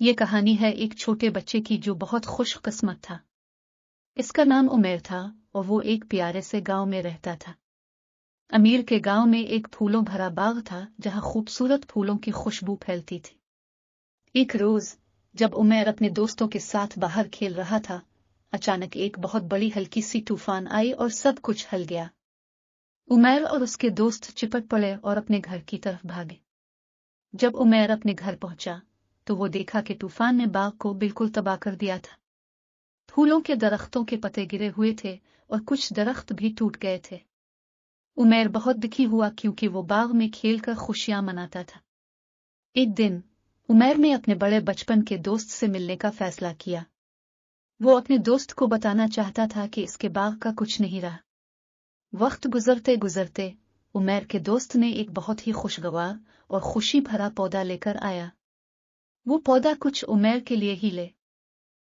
یہ کہانی ہے ایک چھوٹے بچے کی جو بہت خوش قسمت تھا۔ اس کا نام عمیر تھا اور وہ ایک پیارے سے گاؤں میں رہتا تھا۔ امیر کے گاؤں میں ایک پھولوں بھرا باغ تھا جہاں خوبصورت پھولوں کی خوشبو پھیلتی تھی۔ ایک روز جب عمیر اپنے دوستوں کے ساتھ باہر کھیل رہا تھا، اچانک ایک بہت بڑی ہلکی سی طوفان آئی اور سب کچھ ہل گیا۔ عمیر اور اس کے دوست چپٹ پڑے اور اپنے گھر کی طرف بھاگے۔ جب عمیر اپنے گھر پہنچا تو وہ دیکھا کہ طوفان نے باغ کو بالکل تباہ کر دیا تھا۔ پھولوں کے درختوں کے پتے گرے ہوئے تھے اور کچھ درخت بھی ٹوٹ گئے تھے۔ عمیر بہت دکھی ہوا کیونکہ وہ باغ میں کھیل کر خوشیاں مناتا تھا۔ ایک دن عمیر نے اپنے بڑے بچپن کے دوست سے ملنے کا فیصلہ کیا۔ وہ اپنے دوست کو بتانا چاہتا تھا کہ اس کے باغ کا کچھ نہیں رہا۔ وقت گزرتے گزرتے عمیر کے دوست نے ایک بہت ہی خوشگوار اور خوشی بھرا پودا لے کر آیا۔ وہ پودا کچھ عمیر کے لیے ہی لے